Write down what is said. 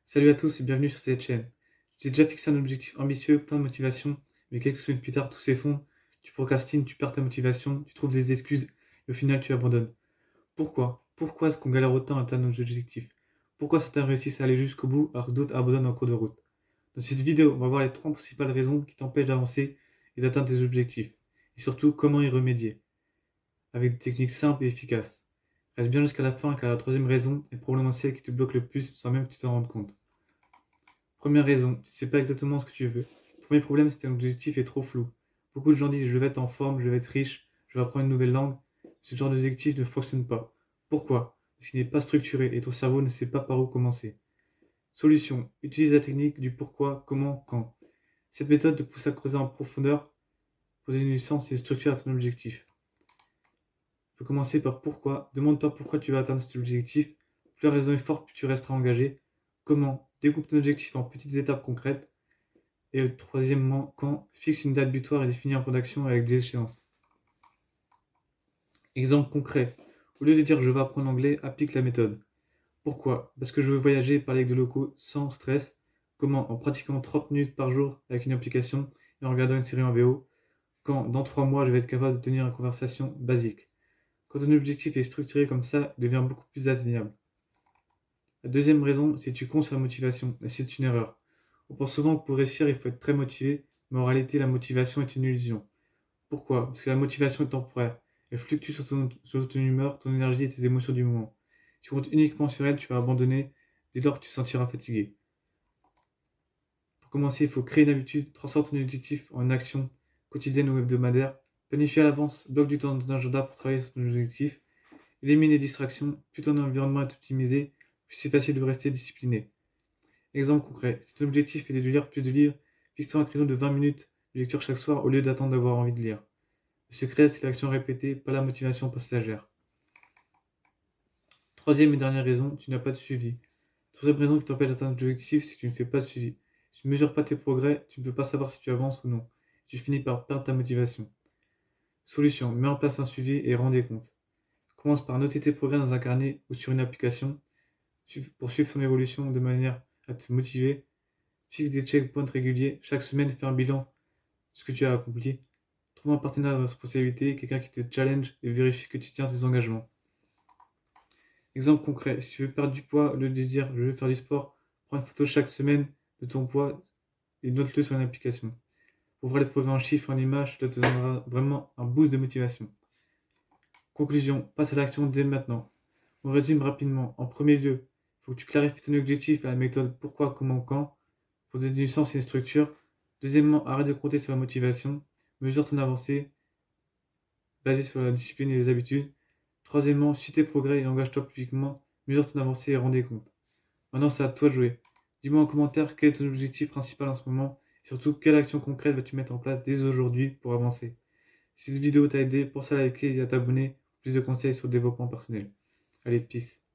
Salut à tous et bienvenue sur cette chaîne. J'ai déjà fixé un objectif ambitieux, plein de motivation, mais quelques semaines plus tard, tout s'effondre. Tu procrastines, tu perds ta motivation, tu trouves des excuses et au final, tu abandonnes. Pourquoi? Pourquoi est-ce qu'on galère autant à atteindre nos objectifs? Pourquoi certains réussissent à aller jusqu'au bout alors que d'autres abandonnent en cours de route? Dans cette vidéo, on va voir les trois principales raisons qui t'empêchent d'avancer et d'atteindre tes objectifs. Et surtout, comment y remédier, avec des techniques simples et efficaces. Reste bien jusqu'à la fin car la troisième raison est probablement celle qui te bloque le plus sans même que tu t'en rendes compte. Première raison, tu sais pas exactement ce que tu veux. Premier problème, c'est que ton objectif est trop flou. Beaucoup de gens disent je vais être en forme, je vais être riche, je vais apprendre une nouvelle langue. Ce genre d'objectif ne fonctionne pas. Pourquoi? Parce qu'il n'est pas structuré et ton cerveau ne sait pas par où commencer. Solution, utilise la technique du pourquoi, comment, quand. Cette méthode te pousse à creuser en profondeur pour donner du sens et de structure à ton objectif. Tu peux commencer par pourquoi. Demande-toi pourquoi tu vas atteindre cet objectif. Plus la raison est forte, plus tu resteras engagé. Comment? Découpe ton objectif en petites étapes concrètes. Et troisièmement, quand fixe une date butoir et définit un plan d'action avec des échéances. Exemple concret. Au lieu de dire je vais apprendre l'anglais, applique la méthode. Pourquoi? Parce que je veux voyager et parler avec des locaux sans stress. Comment? En pratiquant 30 minutes par jour avec une application et en regardant une série en VO. Quand, dans 3 mois, je vais être capable de tenir une conversation basique. Quand un objectif est structuré comme ça, il devient beaucoup plus atteignable. La deuxième raison, c'est que tu comptes sur la motivation, et c'est une erreur. On pense souvent que pour réussir, il faut être très motivé, mais en réalité, la motivation est une illusion. Pourquoi? Parce que la motivation est temporaire. Elle fluctue sur ton humeur, ton énergie et tes émotions du moment. Si tu comptes uniquement sur elle, tu vas abandonner dès lors que tu te sentiras fatigué. Pour commencer, il faut créer une habitude, transforme ton objectif en une action quotidienne ou hebdomadaire. Planifie à l'avance, bloque du temps dans ton agenda pour travailler sur ton objectif. Élimine les distractions, plus ton environnement est optimisé, plus c'est facile de rester discipliné. Exemple concret, si ton objectif est de lire plus de livres, fixe-toi un créneau de 20 minutes de lecture chaque soir au lieu d'attendre d'avoir envie de lire. Le secret, c'est l'action répétée, pas la motivation passagère. Troisième et dernière raison, tu n'as pas de suivi. Troisième raison qui t'empêche d'atteindre ton objectif, c'est que tu ne fais pas de suivi. Si tu ne mesures pas tes progrès, tu ne peux pas savoir si tu avances ou non. Tu finis par perdre ta motivation. Solution, mets en place un suivi et rends des comptes. Commence par noter tes progrès dans un carnet ou sur une application pour suivre son évolution de manière à te motiver. Fixe des checkpoints réguliers. Chaque semaine, fais un bilan de ce que tu as accompli. Trouve un partenaire de responsabilité, quelqu'un qui te challenge et vérifie que tu tiens tes engagements. Exemple concret, si tu veux perdre du poids, au lieu de dire je veux faire du sport, prends une photo chaque semaine de ton poids et note-le sur une application. Pour voir les progrès en chiffres, en images, cela te donnera vraiment un boost de motivation. Conclusion, passe à l'action dès maintenant. On résume rapidement. En premier lieu, il faut que tu clarifies ton objectif et la méthode pourquoi, comment, quand, pour donner du sens et une structure. Deuxièmement, arrête de compter sur la motivation. Mesure ton avancée, basée sur la discipline et les habitudes. Troisièmement, suis tes progrès et engage-toi publiquement. Mesure ton avancée et rends des comptes. Maintenant, c'est à toi de jouer. Dis-moi en commentaire quel est ton objectif principal en ce moment. Et surtout, quelle action concrète vas-tu mettre en place dès aujourd'hui pour avancer. Si cette vidéo t'a aidé, pense à liker et à t'abonner pour plus de conseils sur le développement personnel. Allez, peace.